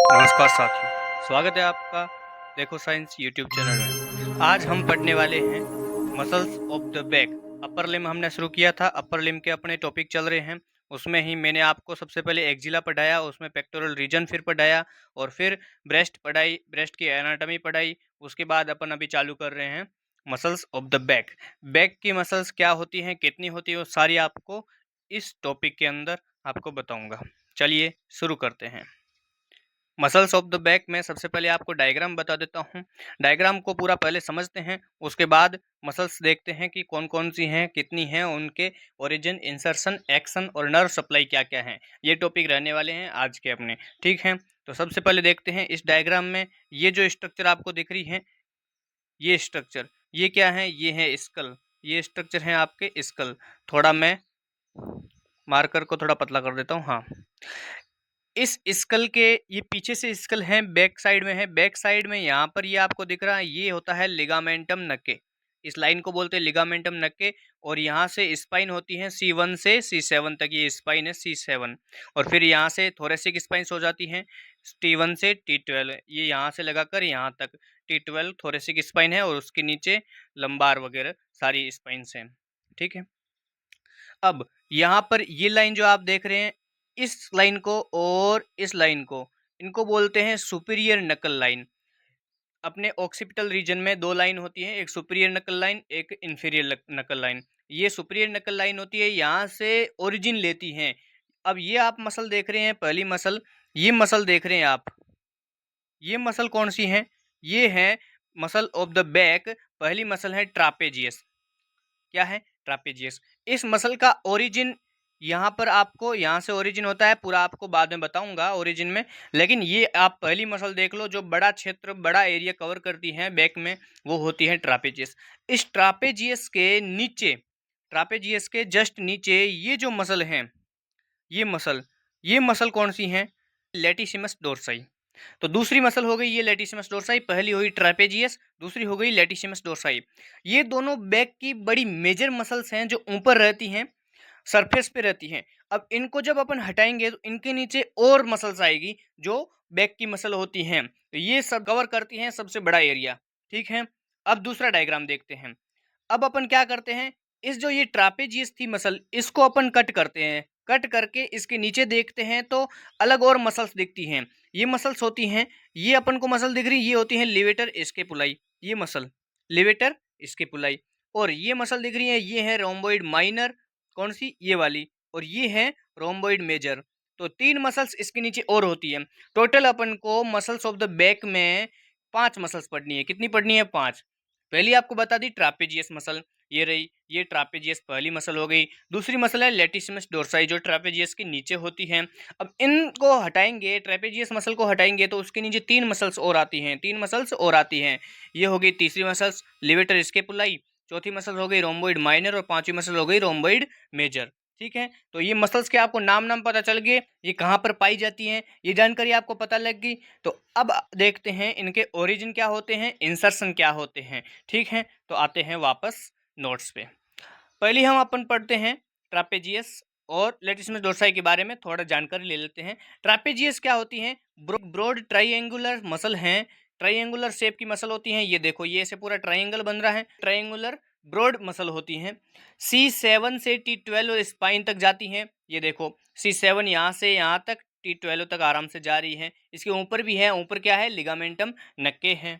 नमस्कार साथियों, स्वागत है आपका देखो साइंस यूट्यूब चैनल में। आज हम पढ़ने वाले हैं मसल्स ऑफ द बैक। अपर लिम हमने शुरू किया था, अपर लिम के अपने टॉपिक चल रहे हैं। उसमें ही मैंने आपको सबसे पहले एक्जिला पढ़ाया, उसमें पेक्टोरल रीजन फिर पढ़ाया और फिर ब्रेस्ट पढ़ाई, ब्रेस्ट की एनाटॉमी पढ़ाई। उसके बाद अपन अभी चालू कर रहे हैं muscles of the back. Back की मसल्स क्या होती हैं, कितनी होती है, वो सारी आपको इस टॉपिक के अंदर आपको बताऊंगा। चलिए शुरू करते हैं। मसल्स ऑफ द बैक में सबसे पहले आपको डायग्राम बता देता हूँ। डायग्राम को पूरा पहले समझते हैं, उसके बाद मसल्स देखते हैं कि कौन कौन सी हैं, कितनी हैं, उनके ओरिजिन, इंसर्शन, एक्शन और नर्व सप्लाई क्या क्या हैं। ये टॉपिक रहने वाले हैं आज के अपने। ठीक है, तो सबसे पहले देखते हैं इस डायग्राम में ये जो स्ट्रक्चर आपको दिख रही है, ये स्ट्रक्चर, ये क्या है, ये है स्कल। ये स्ट्रक्चर है आपके स्कल। थोड़ा मैं मार्कर को थोड़ा पतला कर देता हूँ। हाँ, इस स्कल के ये पीछे से स्कल है, बैक साइड में है। बैक साइड में यहाँ पर ये आपको दिख रहा है, ये होता है लिगामेंटम नक्के। इस लाइन को बोलते हैं लिगामेंटम नक्के। और यहाँ से स्पाइन होती है C1 से C7 तक, ये स्पाइन है C7। और फिर यहाँ से थोरेसिक स्पाइंस हो जाती हैं T1 से T12, ये यहाँ से लगाकर यहाँ तक T12 थोरेसिक स्पाइन है। और उसके नीचे लंबार वगैरह सारी स्पाइंस हैं। ठीक है, अब यहाँ पर ये लाइन जो आप देख रहे हैं, इस लाइन को और इस लाइन को, इनको बोलते हैं सुपीरियर नकल लाइन। अपने ऑक्सीपिटल रीजन में दो लाइन होती है, एक सुपीरियर नकल लाइन, एक इंफीरियर नकल लाइन। ये सुपीरियर नकल लाइन होती है, यहाँ से ओरिजिन लेती हैं। अब ये आप मसल देख रहे हैं, पहली मसल, ये मसल देख रहे हैं आप, ये मसल कौन सी है, ये है मसल ऑफ द बैक। पहली मसल है ट्रापेजियस। क्या है, ट्रापेजियस। इस मसल का ओरिजिन यहाँ पर आपको, यहाँ से ओरिजिन होता है, पूरा आपको बाद में बताऊंगा ओरिजिन में। लेकिन ये आप पहली मसल देख लो, जो बड़ा क्षेत्र, बड़ा एरिया कवर करती है बैक में, वो होती है ट्रापेजियस। इस ट्रापेजियस के नीचे, ट्रापेजियस के जस्ट नीचे ये जो मसल है, ये मसल कौन सी है, लेटिसिमस डोर्साई। तो दूसरी मसल हो गई ये लेटिसिमस डोर्साई। पहली हुई ट्रापेजियस, दूसरी हो गई लेटिसिमस डोर्साई। ये दोनों बैक की बड़ी मेजर मसल्स हैं जो ऊपर रहती हैं, सरफेस पे रहती हैं। अब इनको जब अपन हटाएंगे तो इनके नीचे और मसल्स आएगी जो बैक की मसल होती हैं। तो ये सब कवर करती हैं सबसे बड़ा एरिया। ठीक है, अब दूसरा डायग्राम देखते हैं। अब अपन क्या करते हैं, इस जो ये ट्रापेजियस थी मसल, इसको अपन कट करते हैं। कट करके इसके नीचे देखते हैं तो अलग और मसल्स दिखती हैं। ये मसल्स होती हैं, ये अपन को मसल दिख रही, ये होती है लिवेटर स्केपुलाई। ये मसल लिवेटर स्केपुलाई। और ये मसल दिख रही है, ये है रोम्बोइड माइनर, कौन सी, ये वाली। और ये है रोम्बोइड मेजर। तो तीन मसल्स इसके नीचे और होती है। टोटल अपन को मसल्स ऑफ द बैक में 5 मसल्स पढ़नी है। कितनी पढ़नी है, 5। पहली आपको बता दी ट्रापेजियस मसल, ये रही, ये ट्रापेजियस पहली मसल हो गई। दूसरी मसल है लेटिसिमस डोर्साई, जो ट्रापेजियस के नीचे होती है। अब इनको हटाएंगे, ट्रापेजियस मसल को हटाएंगे तो उसके नीचे 3 मसल्स और आती हैं, 3 मसल्स और आती हैं। ये हो गई तीसरी मसल्स लिवेटर स्केपुलाई, चौथी मसल हो गई रोम्बोइड माइनर और पांचवी मसल हो गई रोम्बोइड मेजर। ठीक है, तो ये मसल्स के आपको नाम पता चल गए, ये कहाँ पर पाई जाती हैं, ये जानकारी आपको पता लग गई। तो अब देखते हैं इनके ओरिजिन क्या होते हैं, इंसर्शन क्या होते हैं। ठीक है, तो आते हैं वापस नोट्स पे। पहले हम अपन पढ़ते हैं ट्रापेजियस और लेटिसिमस डोर्साई के बारे में थोड़ा जानकारी ले लेते हैं। ट्रापेजियस क्या होती है, ब्रॉड ट्राइएंगुलर मसल हैं, ट्राइएंगुलर शेप की मसल होती हैं। ये देखो, ये ऐसे पूरा ट्राइएंगल बन रहा है, ट्राइएंगुलर ब्रॉड मसल होती हैं। C7 से T12 स्पाइन तक जाती हैं। ये देखो, C7 यहाँ से यहाँ तक, T12 तक आराम से जा रही है। इसके ऊपर भी है, ऊपर क्या है, लिगामेंटम नक्के हैं।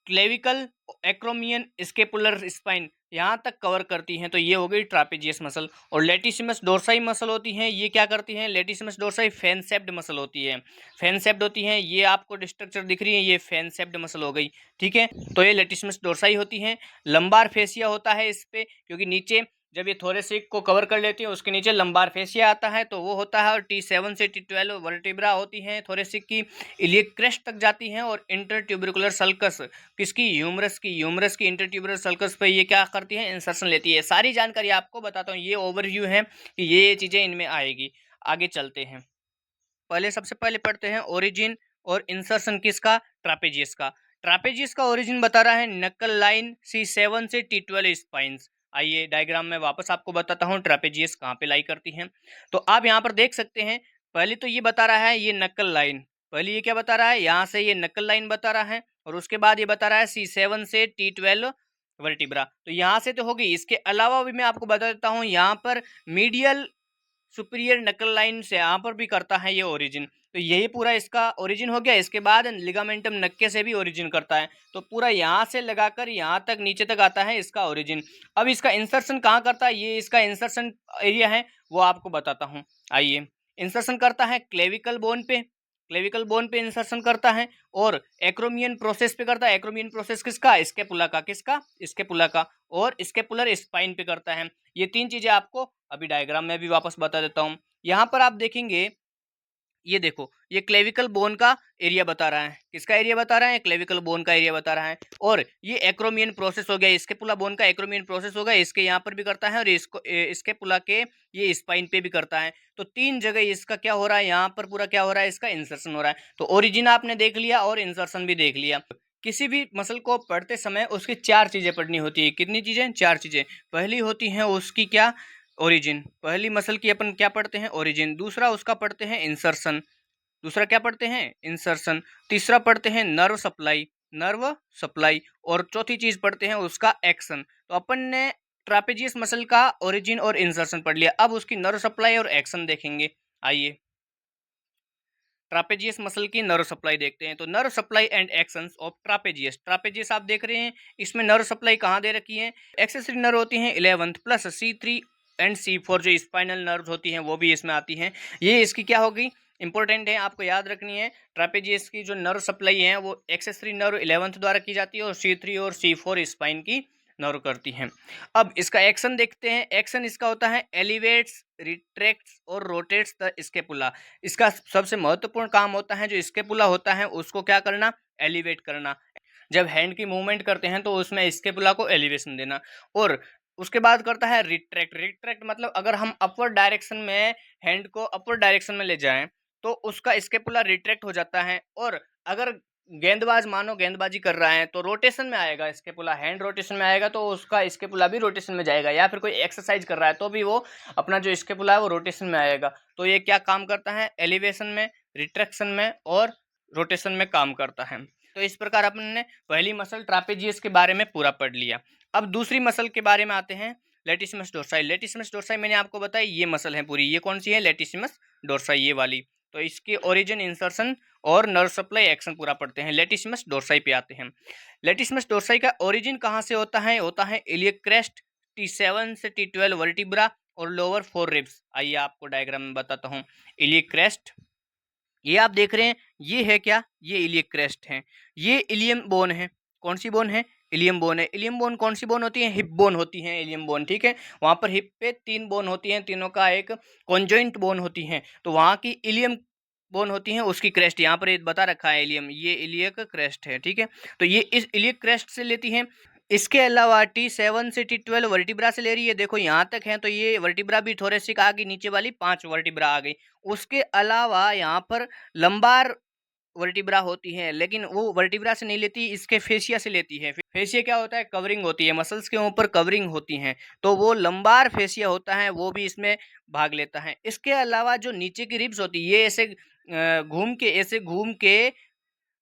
क्लेविकल एक्रोमियन स्केपुलर स्पाइन यहाँ तक कवर करती हैं। तो ये हो गई ट्रापेजियस मसल। और लेटिसिमस डोर्साई मसल होती हैं, ये क्या करती हैं, लेटिसिमस डोर्साई फैनसेप्ड मसल होती है, फैनसेप्ड होती हैं। ये आपको स्ट्रक्चर दिख रही है, ये फैनसेप्ड मसल हो गई। ठीक है, तो ये लेटिसिमस डोर्साई होती हैं। लंबार फेसिया होता है इस पे, क्योंकि नीचे जब ये थोरेसिक को कवर कर लेती है, उसके नीचे लंबार फेसिया आता है, तो वो होता है। और T7 से T12 वर्टिब्रा होती हैं थोरेसिक की, इलियक क्रेस्ट तक जाती हैं। और इंटरट्यूबरिकुलर सल्कस, किसकी, ह्यूमरस की इंटरट्यूबरल सल्कस पे ये क्या करती है, इंसर्शन लेती है। सारी जानकारी आपको बताता हूँ, ये ओवरव्यू है कि ये चीज़ें इनमें आएगी। आगे चलते हैं, पहले सबसे पहले पढ़ते हैं ओरिजिन और इंसर्शन किसका, ट्रापेजियस का। ट्रापेजियस का ओरिजिन बता रहा है नक्कल लाइन C7 से T12 स्पाइंस। आइए डायग्राम में वापस आपको बताता हूँ ट्रापेजियस कहाँ पे लाई करती हैं। तो आप यहाँ पर देख सकते हैं, पहले तो ये बता रहा है ये नक्कल लाइन, पहले ये क्या बता रहा है, यहाँ से ये नक्कल लाइन बता रहा है और उसके बाद ये बता रहा है C7 से T12 वर्टिब्रा। तो यहाँ से तो होगी, इसके अलावा भी मैं आपको बता देता हूँ यहाँ पर मीडियल सुपीरियर नकल लाइन से यहाँ पर भी करता है ये ओरिजिन। तो यही पूरा इसका ओरिजिन हो गया। इसके बाद लिगामेंटम नक्के से भी ओरिजिन करता है, तो पूरा यहाँ से लगाकर यहाँ तक नीचे तक आता है इसका ओरिजिन। अब इसका इंसर्शन कहाँ करता है, ये इसका इंसर्शन एरिया है वो आपको बताता हूँ। आइए, इंसर्शन करता है क्लेविकल बोन पे, क्लेविकल बोन पे इंसर्शन करता है और एक्रोमियन प्रोसेस पे करता है। एक्रोमियन प्रोसेस किसका, स्केपुला का, किसका, स्केपुला का, और स्केपुलर स्पाइन पे करता है। ये तीन चीजें आपको अभी डायग्राम में भी वापस बता देता हूँ। यहाँ पर आप देखेंगे, ये देखो, ये क्लेविकल बोन का एरिया बता रहा है, किसका एरिया बता रहा है, क्लेविकल बोन का एरिया बता रहा है। और ये एक्रोमियन प्रोसेस हो गया, स्केपुला बोन का एक्रोमियन प्रोसेस हो गया, इसके यहाँ पर भी करता है और इसको स्केपुला के ये स्पाइन पे भी करता है। तो तीन जगह इसका क्या हो रहा है, यहाँ पर पूरा क्या हो रहा है, इसका इंसर्शन हो रहा है। तो ओरिजिन आपने देख लिया और इंसर्शन भी देख लिया। किसी भी मसल को पढ़ते समय उसकी चार चीजें पढ़नी होती है। कितनी चीजें, चार चीजें। पहली होती है उसकी क्या, ओरिजिन, पहली मसल की अपन क्या पढ़ते हैं, ओरिजिन। दूसरा उसका पढ़ते हैं इंसर्शन, दूसरा क्या पढ़ते हैं, इंसर्शन। तीसरा पढ़ते हैं नर्व सप्लाई, नर्व सप्लाई। और चौथी चीज पढ़ते हैं उसका एक्शन। तो अपन ने ट्रापेजियस मसल का ओरिजिन और इंसर्शन पढ़ लिया, अब उसकी नर्व सप्लाई और एक्शन देखेंगे। आइए, ट्रापेजियस मसल की नर्व सप्लाई देखते हैं। तो nerve supply and actions of trapezius, trapezius आप देख रहे हैं, इसमें नर्व सप्लाई कहाँ दे रखी है, एक्सेसरी नर्व होती हैं 11 प्लस C3 एंड C4 जो स्पाइनल नर्व होती हैं वो भी इसमें आती हैं। ये इसकी क्या होगी, इंपॉर्टेंट है, आपको याद रखनी है। ट्रापेजियस की जो नर्व सप्लाई है वो एक्सेसरी नर्व 11 द्वारा की जाती है और C3 और C4 स्पाइन की नर्व करती हैं। अब इसका एक्शन देखते हैं। एक्शन इसका होता है एलिवेट्स, रिट्रैक्ट्स और रोटेट्स द स्केपुला। इसका सबसे महत्वपूर्ण काम होता है, जो स्केपुला होता है उसको क्या करना, एलिवेट करना। जब हैंड की मूवमेंट करते हैं तो उसमें स्केपुला को एलिवेशन देना। और उसके बाद करता है रिट्रैक्ट, रिट्रैक्ट मतलब अगर हम अपवर्ड डायरेक्शन में हैंड को अपवर्ड डायरेक्शन में ले जाएं तो उसका स्केपुला रिट्रैक्ट हो जाता है। और अगर गेंदबाज मानो गेंदबाजी कर रहा है तो रोटेशन में आएगा स्केपुला, हैंड रोटेशन में आएगा तो उसका स्केपुला भी रोटेशन में जाएगा। या फिर कोई एक्सरसाइज कर रहा है तो भी वो अपना जो स्केपुला है वो रोटेशन में आएगा। तो ये क्या काम करता है, एलिवेशन में, रिट्रैक्शन में और रोटेशन में काम करता है। तो इस प्रकार अपन ने पहली मसल ट्रापेजियस के बारे में पूरा पढ़ लिया। अब दूसरी मसल के बारे में आते हैं, लेटिसिमस डोर्साई। लेटिसिमस डोर्साई मैंने आपको बताया ये मसल है पूरी, ये कौन सी है, लेटिसिमस डोर्साई, ये वाली। तो इसके ओरिजिन, इंसर्शन और नर्व सप्लाई, एक्शन पूरा पढ़ते हैं। लेटिसिमस डोर्साई पे आते हैं। लेटिसिमस डोर्साई का ओरिजिन कहाँ से होता है इलियक क्रेस्ट, T7 से T12 वर्टिब्रा और लोअर 4 रिब्स। आइए आपको डायग्राम में बताता हूँ। इलियक क्रेस्ट ये आप देख रहे हैं, ये है क्या, ये इलियक क्रेस्ट है, ये इलियम बोन है। कौन सी बोन है, इलियम बोन है। इलियम बोन कौन सी बोन होती है, हिप बोन होती है इलियम बोन, ठीक है। वहाँ पर हिप पे 3 बोन होती हैं, तीनों का एक कॉन्जॉइंट बोन होती है। तो वहाँ की इलियम बोन होती है, उसकी क्रेस्ट यहाँ पर बता रखा है इलियम, ये इलियक क्रेस्ट है, ठीक है। तो ये इस इलियक क्रेस्ट से लेती है। इसके अलावा T7 से T12 वर्टिब्रा से ले रही है। देखो यहाँ तक है तो ये वर्टिब्रा भी थोरेसिक आ गई, नीचे वाली 5 वर्टिब्रा आ गई। उसके अलावा यहाँ पर लंबार वर्टिब्रा होती है, लेकिन वो वर्टिब्रा से नहीं लेती, इसके फेसिया से लेती है। फेसिया क्या होता है, कवरिंग होती है, मसल्स के ऊपर कवरिंग होती है। तो वो लंबार फेसिया होता है, वो भी इसमें भाग लेता है। इसके अलावा जो नीचे की रिब्स होती है, ये ऐसे घूम के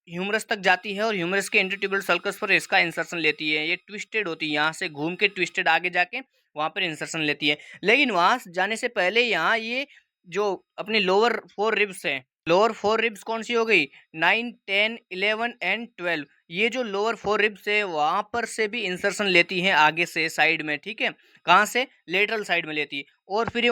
ह्यूमरस तक जाती है और ह्यूमरस के इंटरट्यूबुलर सल्कस पर इसका इंसर्शन लेती है। ये ट्विस्टेड होती है, यहाँ से घूम के ट्विस्टेड आगे जाके वहाँ पर इंसर्शन लेती है। लेकिन वहाँ जाने से पहले यहाँ ये जो अपनी लोअर 4 रिब्स हैं, लोअर 4 रिब्स कौन सी हो गई, 9, 10, 11 एंड 12। ये जो लोअर 4 रिब्स है वहाँ पर से भी इंसर्शन लेती हैं आगे से, साइड में, ठीक है। कहाँ से, लेटरल साइड में लेती है। और फिर ये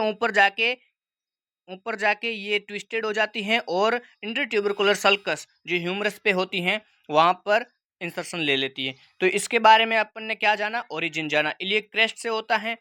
ऊपर जाके ये ट्विस्टेड हो जाती हैं और इंटरट्यूबरकुलर सल्कस जो ह्यूमरस पे होती हैं वहाँ पर इंसर्शन ले लेती है। तो इसके बारे में अपन ने क्या जाना, ओरिजिन जाना। इलियक क्रेस्ट से होता है,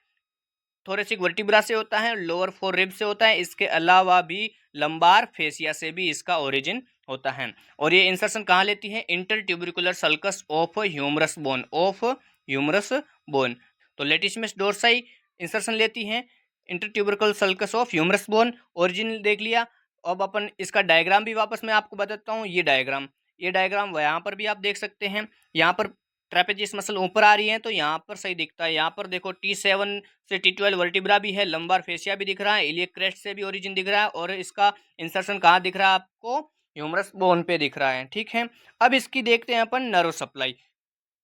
थोरेसिक वर्टिब्रा से होता है, लोअर 4 रिब से होता है। इसके अलावा भी लंबार फेसिया से भी इसका ओरिजिन होता है। और ये इंसर्शन कहाँ लेती है, intertubercular sulcus of humerus bone, of humerus bone. तो लेटिसिमस डोर्साई इंसर्शन लेती हैं intertubercular sulcus of humerus bone, origin देख लिया। अब अपन इसका डायग्राम भी वापस मैं आपको बताता हूँ। ये डायग्राम यहाँ पर भी आप देख सकते हैं। यहाँ पर ट्रेपेजियस मसल ऊपर आ रही है तो यहाँ पर सही दिखता है। यहाँ पर देखो T7 से T12 वर्टिब्रा भी है, लंबार फेसिया भी दिख रहा है, इलियक क्रेस्ट से भी ओरिजिन दिख रहा है, और इसका इंसर्शन कहाँ दिख रहा है आपको, ह्यूमरस बोन पे दिख रहा है। ठीक है, अब इसकी देखते हैं अपन nerve supply.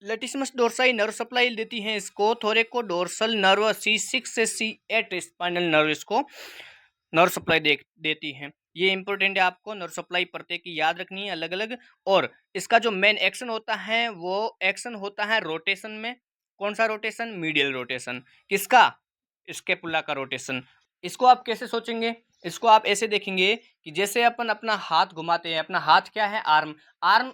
Latissimus dorsi nerve supply देती है इसको थोरेको डोर्सल नर्व C6 से C8 स्पाइनल नर्व इसको नर्व सप्लाई देती है। ये इंपॉर्टेंट है, आपको नर्व सप्लाई प्रत्येक की याद रखनी है अलग अलग। और इसका जो मेन एक्शन होता है वो एक्शन होता है रोटेशन में। कौन सा रोटेशन? Medial rotation. किसका? स्कैपुला का रोटेशन। इसको आप कैसे सोचेंगे? इसको आप ऐसे देखेंगे कि जैसे अपन अपना हाथ घुमाते हैं, अपना हाथ क्या है? आर्म। आर्म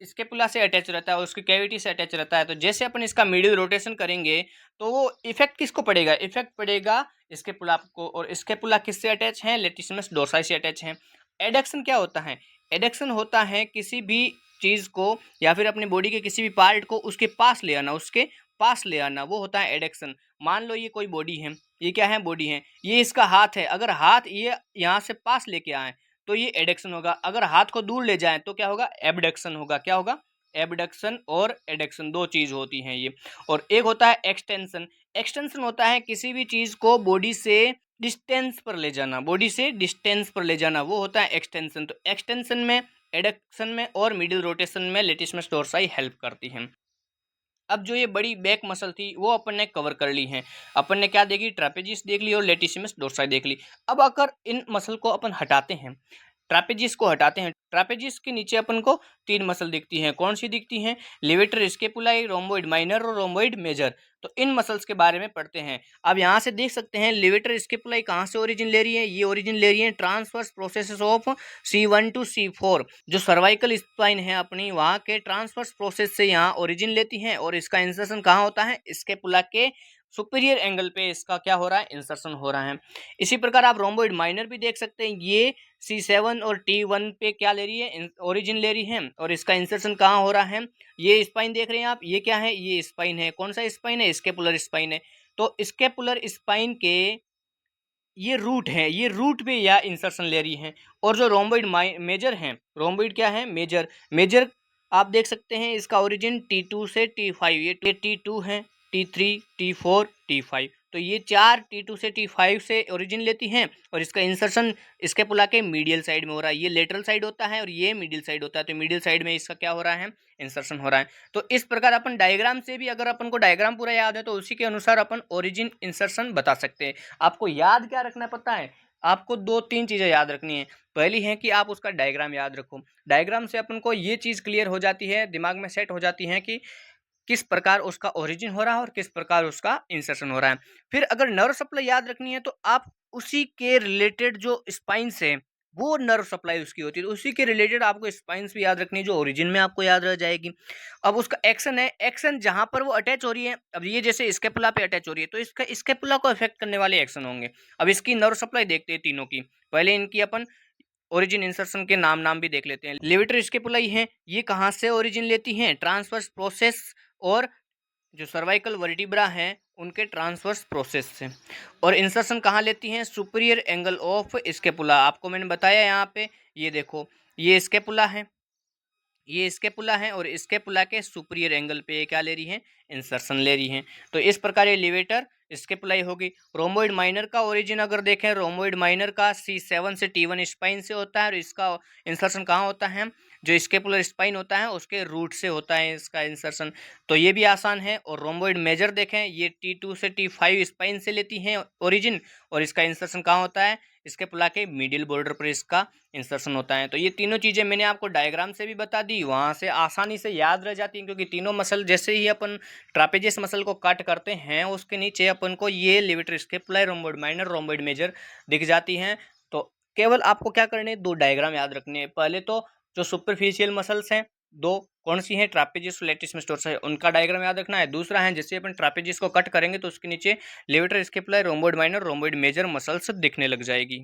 स्कैपुला से अटैच रहता है, उसकी कैविटी से अटैच रहता है। तो जैसे अपन इसका मीडियल रोटेशन करेंगे तो वो इफेक्ट किसको पड़ेगा? इफेक्ट पड़ेगा स्कैपुला को। और स्कैपुला किससे अटैच है? लेटिसिमस डोर्साई से अटैच है। एडक्शन क्या होता है? एडक्शन होता है किसी भी चीज को या फिर अपनी बॉडी के किसी भी पार्ट को उसके पास ले आना, उसके पास ले आना, वो होता है एडक्शन। मान लो ये कोई बॉडी है, ये क्या है? बॉडी है। ये इसका हाथ है, अगर हाथ ये यहाँ से पास लेके आए तो ये एडक्शन होगा। अगर हाथ को दूर ले जाएं तो क्या होगा? एबडक्शन होगा। क्या होगा? एबडक्शन और एडक्शन दो चीज होती हैं ये। और एक होता है एक्सटेंशन। एक्सटेंशन होता है किसी भी चीज को बॉडी से डिस्टेंस पर ले जाना, बॉडी से डिस्टेंस पर ले जाना, वो होता है एक्सटेंशन। तो एक्सटेंशन में, एडक्शन में और मिडिल रोटेशन में लेटिसिमस डोर्साई हेल्प करती है। अब जो ये बड़ी बैक मसल थी वो अपन ने कवर कर ली है। अपन ने क्या देखी? ट्रापेजियस देख ली और लेटिसिमस डोर्साई देख ली। अब अगर इन मसल को अपन हटाते हैं, ट्रापेजियस को हटाते हैं, ट्रापेजियस के नीचे अपन को तीन मसल दिखती हैं। कौन सी दिखती हैं? लिवेटर स्कैपुलाई, रोम्बोइड माइनर और रोम्बोइड मेजर। तो इन मसल्स के बारे में पढ़ते हैं। अब यहाँ से देख सकते हैं लिवेटर स्कैपुलाई कहाँ से ओरिजिन ले रही है? ये ओरिजिन ले रही है transverse process of C1 to C4। जो सर्वाइकल स्पाइन है अपनी, वहाँ के ट्रांसवर्स प्रोसेस से यहाँ ओरिजिन लेती हैं। और इसका इंसर्शन कहाँ होता है? स्कैपुला के सुपीरियर एंगल पे इसका क्या हो रहा है? इंसर्शन हो रहा है। इसी प्रकार आप रोम्बोइड माइनर भी देख सकते हैं। ये C7 और T1 पे क्या ले रही है? ओरिजिन ले रही है। और इसका इंसर्शन कहाँ हो रहा है? ये स्पाइन देख रहे हैं आप, ये क्या है? ये स्पाइन है। कौन सा स्पाइन है? स्कैपुलर स्पाइन है। तो स्कैपुलर स्पाइन के ये रूट है, ये रूट पे या इंसर्शन ले रही है। और जो रोम्बोइड मेजर है, रोम्बोइड क्या है? मेजर। मेजर आप देख सकते हैं इसका ओरिजिन T2 से T5, ये T2 है, T3, T4, T5। तो ये चार T2 से T5 से ओरिजिन लेती हैं। और इसका इंसर्शन स्कैपुला के मीडियल साइड में हो रहा है। ये लेटरल साइड होता है और ये मिडिल साइड होता है। तो मिडिल साइड में इसका क्या हो रहा है? इंसर्शन हो रहा है। तो इस प्रकार अपन डायग्राम से भी, अगर अपन को डायग्राम पूरा याद है तो उसी के अनुसार अपन ओरिजिन इंसर्शन बता सकते हैं। आपको याद क्या रखना पता है? आपको दो तीन चीजें याद रखनी है। पहली है कि आप उसका डायग्राम याद रखो। डायग्राम से अपन को ये चीज क्लियर हो जाती है, दिमाग में सेट हो जाती है कि किस प्रकार उसका ओरिजिन हो रहा है और किस प्रकार उसका इंसर्शन हो रहा है। फिर अगर नर्व सप्लाई याद रखनी है तो आप उसी के रिलेटेड जो स्पाइन्स है वो नर्व सप्लाई उसकी होती है, तो उसी के रिलेटेड आपको स्पाइन्स भी याद रखनी है जो ओरिजिन में आपको याद रह जाएगी। अब उसका एक्शन है, एक्शन जहां पर वो अटैच हो रही है। अब ये जैसे स्कैपुला पे अटैच हो रही है तो इसका स्कैपुला को अफेक्ट करने वाले एक्शन होंगे। अब इसकी नर्व सप्लाई देखते हैं तीनों की। पहले इनकी अपन ओरिजिन इंसर्शन के नाम भी देख लेते हैं। लिवेटर स्कैपुलाई है, ये कहाँ से ओरिजिन लेती हैं? ट्रांसवर्स प्रोसेस और जो सर्वाइकल वर्टिब्रा हैं उनके ट्रांसवर्स प्रोसेस से। और इंसर्शन कहाँ लेती हैं? Superior angle of scapula. आपको मैंने बताया यहाँ पे, ये देखो ये स्कैपुला है, ये स्कैपुला है और स्कैपुला के सुपीरियर एंगल पे ये क्या ले रही है? इंसर्शन ले रही है। तो इस प्रकार ये लिवेटर स्कैपुलाई होगी। रोम्बोइड माइनर का ओरिजिन अगर देखें, रोम्बोइड माइनर का C7 से T1 स्पाइन से होता है और इसका इंसर्शन कहाँ होता है? जो स्कैपुलर स्पाइन होता है उसके रूट से होता है इसका इंसर्शन। तो ये भी आसान है। और रोम्बोइड मेजर देखें, ये T2 से T5 स्पाइन से लेती हैं ओरिजिन और इसका इंसर्शन कहाँ होता है? स्कैपुला के मिडिल बॉर्डर पर इसका इंसर्शन होता है। तो ये तीनों चीज़ें मैंने आपको डायग्राम से भी बता दी, वहाँ से आसानी से याद रह जाती हैं, क्योंकि तीनों मसल जैसे ही अपन ट्रापेजियस मसल को कट करते हैं उसके नीचे अपन को ये levator scapulae, rhomboid minor, rhomboid major दिख जाती हैं। तो केवल आपको क्या करने हैं? दो डायग्राम याद रखने हैं। पहले तो जो सुपरफिशियल मसल्स हैं दो, कौन सी हैं? ट्रापेजियस, लेटिसिमस डोर्साई, उनका डायग्राम याद रखना है। दूसरा है जैसे अपन ट्रापेजियस को कट करेंगे तो उसके नीचे levator scapulae, rhomboid minor, rhomboid major muscles दिखने लग जाएगी।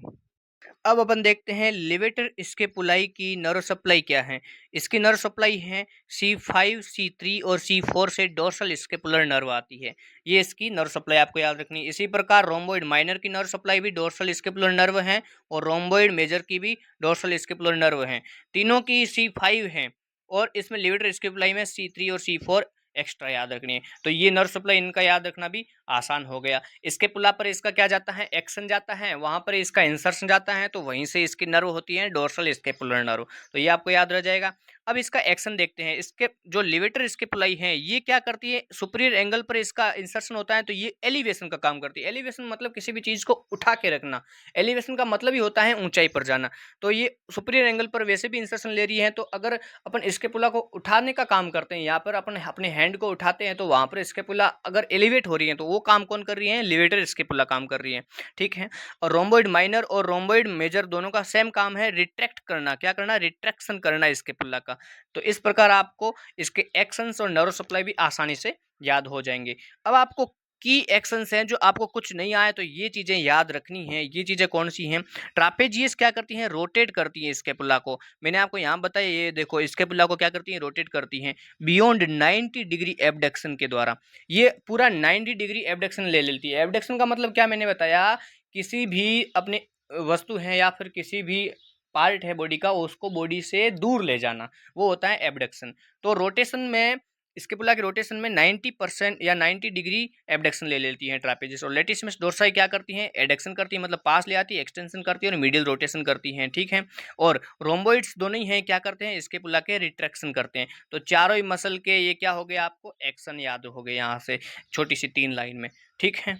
अब अपन देखते हैं लिवेटर स्कैपुलाई की नर्व सप्लाई क्या है। इसकी नर्व सप्लाई है C5, C3 और C4 से डोर्सल स्कैपुलर नर्व आती है। ये इसकी नर्व सप्लाई आपको याद रखनी है। इसी प्रकार रोम्बोइड माइनर की नर्व सप्लाई भी डोर्सल स्कैपुलर नर्व है और रोम्बोइड मेजर की भी डोर्सल स्कैपुलर नर्व है। तीनों की C5 है और इसमें लिवेटर स्कैपुलाई में C3 और C4 एक्स्ट्रा याद रखनी है। तो ये नर्व सप्लाई इनका याद रखना भी आसान हो गया। स्केपुला पर इसका क्या जाता है, एक्शन जाता है, वहाँ पर इसका इंसर्शन जाता है, तो वहीं से इसकी नर्व होती है डोर्सल स्केपुलर नर्व, तो ये आपको याद रह जाएगा। अब इसका एक्शन देखते हैं। इसके जो लिवेटर स्केपुलाई है ये क्या करती है, सुपीरियर एंगल पर इसका इंसर्शन होता है, तो ये एलिवेशन का काम करती है। एलिवेशन मतलब किसी भी चीज़ को उठा के रखना, एलिवेशन का मतलब ही होता है ऊंचाई पर जाना। तो ये सुपीरियर एंगल पर वैसे भी इंसर्शन ले रही है, तो अगर अपन स्केपुला को उठाने का काम करते हैं, यहाँ पर अपन अपने हैंड को उठाते हैं, तो वहाँ पर स्केपुला अगर एलिवेट हो रही है, तो वो काम कौन कर रही है, लिवेटर स्केपुला काम कर रही है, ठीक है। और रोम्बोइड माइनर और रोम्बोइड मेजर दोनों का सेम काम है, रिट्रैक्ट करना, क्या करना, रिट्रैक्शन करना स्केपुला का। तो इस प्रकार आपको इसके एक्शंस और नर्व सप्लाई भी आसानी से याद हो जाएंगे। अब आपको की एक्शंस हैं, जो आपको कुछ नहीं आया तो ये चीज़ें याद रखनी है। ये चीज़ें कौन सी हैं, ट्रापेजियस क्या करती हैं, रोटेट करती हैं स्केपुला को। मैंने आपको यहाँ बताया, ये देखो स्केपुला को क्या करती हैं, रोटेट करती हैं बियॉन्ड 90 डिग्री एबडक्शन के द्वारा। ये पूरा 90 डिग्री एबडक्शन ले लेती है। एबडक्शन का मतलब क्या मैंने बताया, किसी भी अपने वस्तु है या फिर किसी भी पार्ट है बॉडी का, उसको बॉडी से दूर ले जाना, वो होता है एबडक्शन। तो रोटेशन में, स्केपुला के रोटेशन में 90% या 90 डिग्री एबडक्शन ले लेती है ट्रापेजियस। और लेटिसिमस डोर्साई क्या करती हैं, एडक्शन करती है, मतलब पास ले आती है, एक्सटेंशन करती है और मिडिल रोटेशन करती हैं, ठीक है। और रोम्बोइड्स दोनों ही हैं, क्या करते हैं, स्केपुला के रिट्रैक्शन करते हैं। तो चारों ही मसल के ये क्या हो गया, आपको एक्शन याद हो गए यहाँ से छोटी सी 3 लाइन में, ठीक है।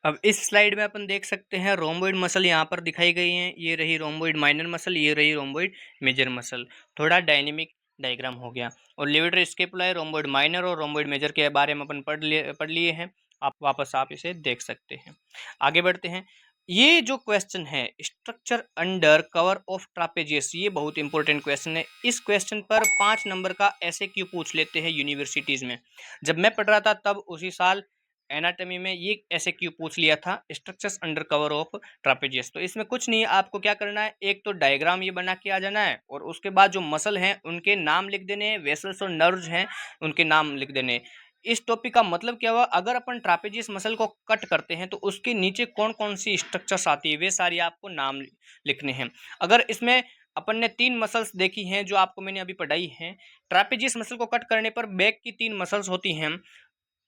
अब इस स्लाइड में अपन देख सकते हैं रोम्बोइड मसल यहाँ पर दिखाई गई हैं। ये रही रोम्बोइड माइनर मसल, ये रही रोम्बोइड मेजर मसल। थोड़ा डायनेमिक डायग्राम हो गया। और लिवेटर स्केपुला, रोम्बोइड माइनर और रोम्बोइड मेजर के बारे में अपन पढ़ लिए हैं। आप इसे देख सकते हैं। आगे बढ़ते हैं। ये जो क्वेश्चन है, स्ट्रक्चर अंडर कवर ऑफ ट्रापेजियस, ये बहुत इंपॉर्टेंट क्वेश्चन है। इस क्वेश्चन पर 5 नंबर का ऐसे क्यों पूछ लेते हैं यूनिवर्सिटीज़ में। जब मैं पढ़ रहा था तब उसी साल एनाटॉमी में ये ऐसे क्यों पूछ लिया था, स्ट्रक्चर्स अंडर कवर ऑफ ट्रापेजियस। तो इसमें कुछ नहीं है, आपको क्या करना है, एक तो डायग्राम ये बना के आ जाना है, और उसके बाद जो मसल हैं उनके नाम लिख देने हैं, वेसल्स और नर्व्स हैं उनके नाम लिख देने हैं। इस टॉपिक का मतलब क्या हुआ, अगर अपन ट्रापेजियस मसल को कट करते हैं तो उसके नीचे कौन कौन सी स्ट्रक्चर्स आती है, वे सारी आपको नाम लिखने हैं। अगर इसमें अपन ने 3 मसल्स देखी हैं जो आपको मैंने अभी पढ़ाई हैं। ट्रापेजियस मसल को कट करने पर बैक की 3 मसल्स होती हैं,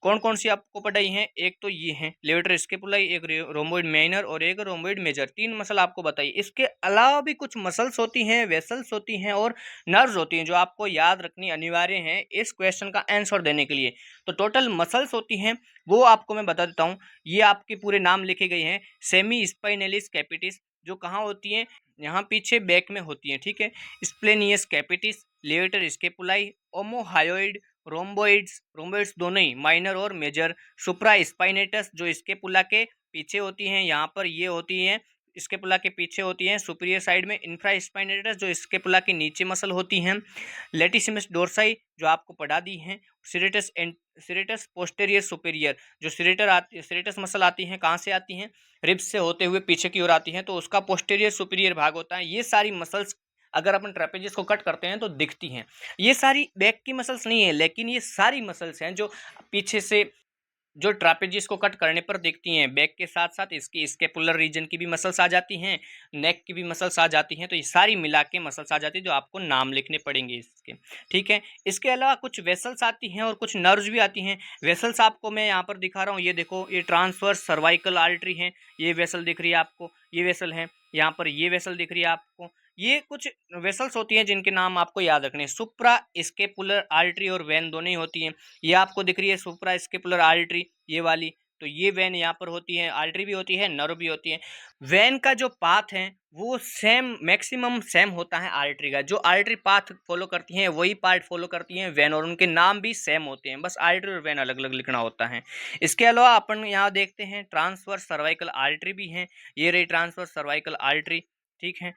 कौन कौन सी आपको पढ़ाई हैं, एक तो ये हैं लेवेटर स्केपुलाई, एक रोम्बोइड माइनर और एक रोम्बोइड मेजर, 3 मसल आपको बताइए। इसके अलावा भी कुछ मसल्स होती हैं, वेसल्स होती हैं और नर्व्स होती हैं जो आपको याद रखनी अनिवार्य है इस क्वेश्चन का आंसर देने के लिए। तो टोटल मसल्स होती हैं वो आपको मैं बता देता हूँ। ये आपके पूरे नाम लिखे गए हैं। सेमी स्पाइनलिस कैपिटिस जो कहाँ होती हैं, यहाँ पीछे बैक में होती हैं, ठीक है। स्प्लेनियस कैपिटिस, लेवेटर स्केपुलाई, ओमोहायोइड, रोम्बोइड्स दोनों ही माइनर और मेजर, सुप्रा स्पाइनेटस जो स्केपुला के पीछे होती हैं, यहाँ पर ये होती हैं स्केपुला के पीछे होती हैं सुपीरियर साइड में, इंफ्रा स्पाइनेटस जो स्केपुला के नीचे मसल होती हैं, लेटिसिमस डोर्साई जो आपको पढ़ा दी हैं, सिरेटस पोस्टेरियर सुपीरियर जो सिरेटस मसल आती हैं, कहाँ से आती हैं, रिब्स से होते हुए पीछे की ओर आती हैं, तो उसका पोस्टेरियर सुपीरियर भाग होता है। ये सारी मसल्स अगर अपन ट्रेपेजियस को कट करते हैं तो दिखती हैं। ये सारी बैक की मसल्स नहीं है, लेकिन ये सारी मसल्स हैं जो पीछे से जो ट्रापेजियस को कट करने पर दिखती हैं। बैक के साथ साथ इसकी स्केपुलर रीजन की भी मसल्स आ जाती हैं, नेक की भी मसल्स आ जाती हैं, तो ये सारी मिला के मसल्स आ जाती है जो आपको नाम लिखने पड़ेंगे इसके, ठीक है। इसके अलावा कुछ वेसल्स आती हैं और कुछ नर्व्स भी आती हैं। वेसल्स आपको मैं यहाँ पर दिखा रहा हूँ, ये देखो, ये ट्रांसवर्स सर्वाइकल आर्टरी है, ये वेसल दिख रही है आपको, ये वेसल है यहाँ पर, ये वेसल दिख रही है आपको। ये कुछ वेसल्स होती हैं जिनके नाम आपको याद रखने हैं। सुप्रा स्केपुलर आर्टरी और वेन दोनों ही होती हैं। ये आपको दिख रही है सुप्रा स्केपुलर आर्टरी, ये वाली, तो ये वेन यहाँ पर होती है, आर्टरी भी होती है, नर्व भी होती है। वेन का जो पाथ है वो सेम, मैक्सिमम सेम होता है आर्टरी का। जो आर्टरी पाथ फॉलो करती हैं वही पार्ट फॉलो करती हैं वेन, और उनके नाम भी सेम होते हैं, बस आर्टरी और वेन अलग अलग लिखना होता है। इसके अलावा अपन यहाँ देखते हैं ट्रांसवर्स सर्वाइकल आर्टरी भी हैं, ये रही ट्रांसवर्स सर्वाइकल आर्टरी, ठीक है।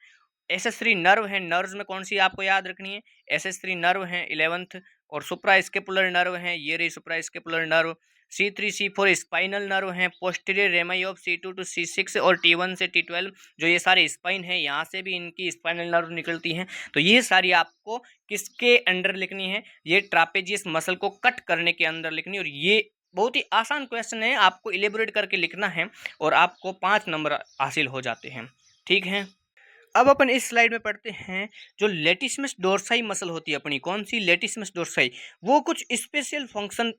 SS3 नर्व है, नर्व्स में कौन सी आपको याद रखनी है, SS3 नर्व है 11th, और सुप्रा स्केपुलर नर्व है, ये रही suprascapular nerve. C3 C4 spinal nerve हैं, posterior rami of C2 to C6 और T1 से T12 जो ये सारे स्पाइन है, यहाँ से भी इनकी स्पाइनल नर्व निकलती हैं। तो ये सारी आपको किसके अंडर लिखनी है, ये ट्रापेजियस मसल को कट करने के अंदर लिखनी है। और ये बहुत ही आसान क्वेश्चन है, आपको इलेबोरेट करके लिखना है और आपको 5 नंबर हासिल हो जाते हैं, ठीक है। अब अपन इस स्लाइड में पढ़ते हैं जो लेटिसिमस डोर्साई मसल होती है अपनी, कौन सी, लेटिसिमस डोर्साई, वो कुछ स्पेशल फंक्शन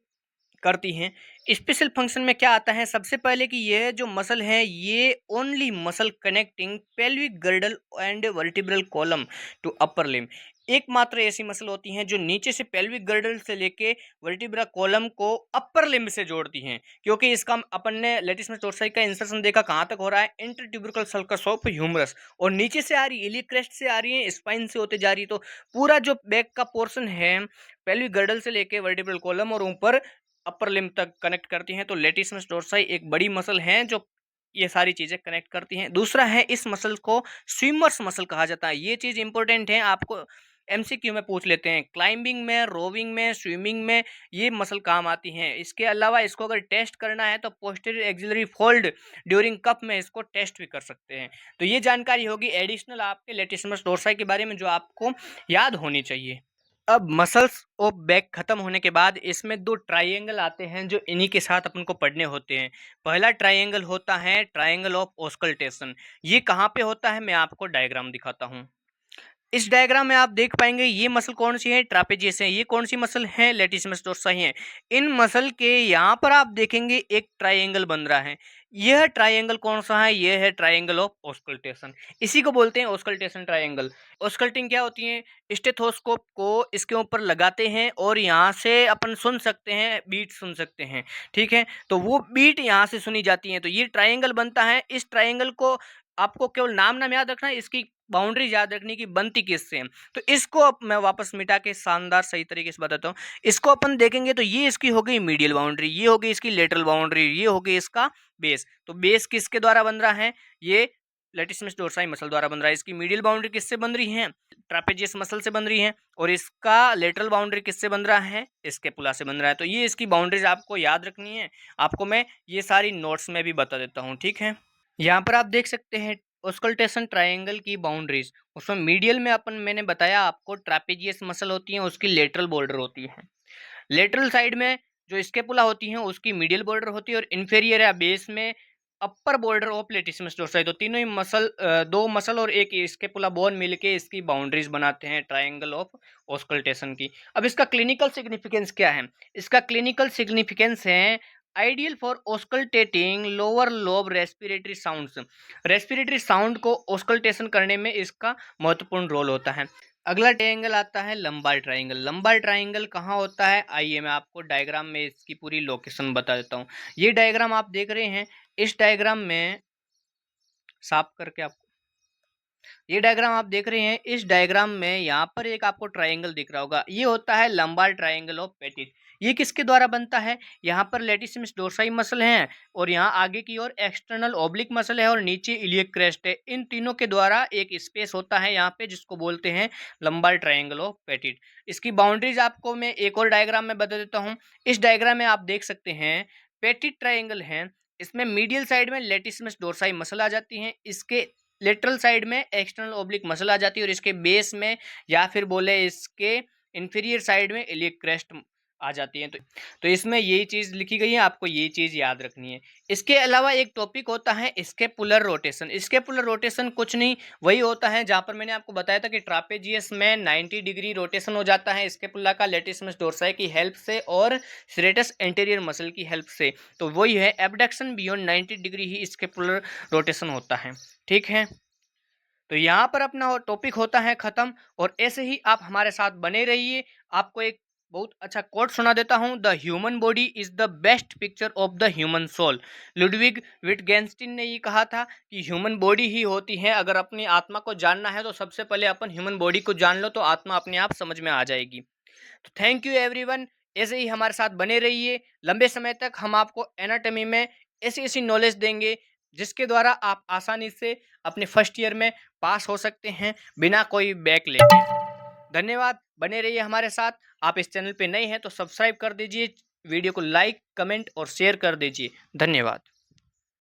करती हैं। स्पेशल फंक्शन में क्या आता है, सबसे पहले कि ये जो मसल है ये only muscle connecting pelvic girdle and vertebral column to upper limb, एकमात्र ऐसी मसल होती हैं जो नीचे से पेल्विक गर्डल से लेके वर्टिब्रा कॉलम को अपर लिम्ब से जोड़ती हैं। क्योंकि इसका अपन ने लेटिसिमस डोर्साई का इंसर्शन देखा कहाँ तक हो रहा है, इंटरट्यूबरकल सल्कस ऑफ ह्यूमरस, और नीचे से आ रही है, इलियक क्रेस्ट से आ रही है, स्पाइन से होते जा रही है। तो पूरा जो बैक का पोर्शन है पेल्विक गर्डल से लेके वर्टिब्रल कॉलम और ऊपर अपर लिम्ब तक कनेक्ट करती हैं। तो लेटिसिमस डोर्साई एक बड़ी मसल है जो ये सारी चीजें कनेक्ट करती हैं। दूसरा है, इस मसल को स्विमर्स मसल कहा जाता है। ये चीज इंपॉर्टेंट है, आपको एमसीक्यू में पूछ लेते हैं, क्लाइंबिंग में, रोविंग में, स्विमिंग में ये मसल काम आती हैं। इसके अलावा इसको अगर टेस्ट करना है तो posterior axillary fold during cup में इसको टेस्ट भी कर सकते हैं। तो ये जानकारी होगी एडिशनल आपके लेटिसिमस डोर्साई के बारे में जो आपको याद होनी चाहिए। अब मसल्स ऑफ बैक खत्म होने के बाद इसमें दो ट्राइंगल आते हैं जो इन्हीं के साथ अपन को पढ़ने होते हैं। पहला ट्राइंगल होता है ट्राइंगल ऑफ ऑस्कल्टेशन। ये कहाँ पे होता है, मैं आपको डायग्राम दिखाता हूँ। इस डायग्राम में आप देख पाएंगे ये मसल कौन सी है, ट्रापेजियस है। ये कौन सी मसल है, लेटिसिमस डोर्साई है। इन मसल के यहाँ पर आप देखेंगे एक ट्राइंगल बन रहा है। यह ट्राइंगल कौन सा है, यह है ट्राइंगल ऑफ ऑस्कल्टेशन। इसी को बोलते हैं ऑस्कल्टेशन ट्राइंगल। ऑस्कल्टिंग क्या होती है, स्टेथोस्कोप को इसके ऊपर लगाते हैं और यहाँ से अपन सुन सकते हैं, बीट सुन सकते हैं, ठीक है। तो वो बीट यहाँ से सुनी जाती है, तो ये ट्राइंगल बनता है। इस ट्राइंगल को आपको केवल नाम याद रखना है, इसकी बाउंड्री याद रखने की बनती किससे। तो इसको अब मैं वापस मिटा के शानदार सही तरीके से बताता हूँ। इसको अपन देखेंगे तो ये इसकी हो गई मीडियल बाउंड्री, ये हो गई इसकी लेटरल बाउंड्री, ये हो गई इसका बेस। तो बेस किसके द्वारा बन रहा है, ये लेटिसिमस डोर्साई मसल द्वारा बन रहा है। इसकी मीडियल बाउंड्री किससे बन रही है, ट्रापेजियस मसल से बन रही है, और इसका लेटरल बाउंड्री किससे बन रहा है, स्कैपुला से बन रहा है। तो ये इसकी बाउंड्रीज आपको याद रखनी है। आपको मैं ये सारी नोट्स में भी बता देता हूँ, ठीक है। यहाँ पर आप देख सकते हैं ऑस्कल्टेशन ट्रायंगल की बाउंड्रीज। उसमें मीडियल में अपन, मैंने बताया आपको, ट्रापेजियस मसल होती है, उसकी लेटरल बॉर्डर होती है। लेटरल साइड में जो स्केपुला होती है उसकी मीडियल बॉर्डर होती है, और इन्फेरियर या बेस में अपर बॉर्डर ऑफ लेटिसिमस डोर्साई। तो तीनों ही मसल, दो मसल और एक स्केपुला बोन मिलके इसकी बाउंड्रीज बनाते हैं ट्रायंगल ऑफ ऑस्कल्टेशन की। अब इसका क्लिनिकल सिग्निफिकेंस क्या है, इसका क्लिनिकल सिग्निफिकेंस है ideal for auscultating lower lobe respiratory sounds. Respiratory sound को ऑस्कल्टेशन करने में इसका महत्वपूर्ण रोल होता है। अगला ट्रायंगल आता है लंबार ट्रायंगल। लंबार ट्रायंगल कहाँ होता है, आइए मैं आपको डायग्राम में इसकी पूरी लोकेशन बता देता हूँ। ये डायग्राम आप देख रहे हैं, इस डायग्राम में साफ करके आपको, ये डायग्राम आप देख रहे हैं, इस डायग्राम में यहाँ पर एक आपको ट्रायंगल दिख रहा होगा, ये होता है लंबार ट्रायंगल ऑफ पेटिट। ये किसके द्वारा बनता है, यहाँ पर लेटिसिमस डोर्साई मसल है, और यहाँ आगे की ओर एक्सटर्नल ओब्लिक मसल है, और नीचे इलियक क्रेस्ट है। इन तीनों के द्वारा एक स्पेस होता है यहाँ पे जिसको बोलते हैं लंबार ट्रायंगल ऑफ पेटिट। इसकी बाउंड्रीज आपको मैं एक और डायग्राम में बता देता हूँ। इस डायग्राम में आप देख सकते हैं पेटिट ट्रायंगल है, इसमें मीडियल साइड में लेटिसिमस डोर्साई मसल आ जाती है, इसके लेटरल साइड में एक्सटर्नल ओब्लिक मसल आ जाती है, और इसके बेस में या फिर बोले इसके इंफीरियर साइड में इलियक क्रेस्ट आ जाती है। तो इसमें यही चीज़ लिखी गई है, आपको ये चीज़ याद रखनी है। इसके अलावा एक टॉपिक होता है स्केपुलर रोटेशन। स्केपुलर रोटेशन कुछ नहीं, वही होता है जहाँ पर मैंने आपको बताया था कि ट्रापेजियस में 90 डिग्री रोटेशन हो जाता है स्केपुला का लेटिसिमस डोर्साई की हेल्प से और सेरेटस एंटीरियर मसल की हेल्प से। तो वही है, एबडक्शन बियॉन्ड 90 डिग्री ही स्केपुलर रोटेशन होता है, ठीक है। तो यहाँ पर अपना टॉपिक होता है खत्म, और ऐसे ही आप हमारे साथ बने रहिए। आपको एक बहुत अच्छा कोट सुना देता हूँ, the human body is the best picture of the human soul. Ludwig Wittgenstein ने ये कहा था कि ह्यूमन बॉडी ही होती है, अगर अपनी आत्मा को जानना है तो सबसे पहले अपन ह्यूमन बॉडी को जान लो, तो आत्मा अपने आप समझ में आ जाएगी। तो थैंक यू एवरीवन, ऐसे ही हमारे साथ बने रहिए। लंबे समय तक हम आपको एनाटॉमी में ऐसी ऐसी नॉलेज देंगे जिसके द्वारा आप आसानी से अपने फर्स्ट ईयर में पास हो सकते हैं बिना कोई बैक लेके। धन्यवाद, बने रहिए हमारे साथ। आप इस चैनल पे नए हैं तो सब्सक्राइब कर दीजिए, वीडियो को लाइक, कमेंट और शेयर कर दीजिए। धन्यवाद।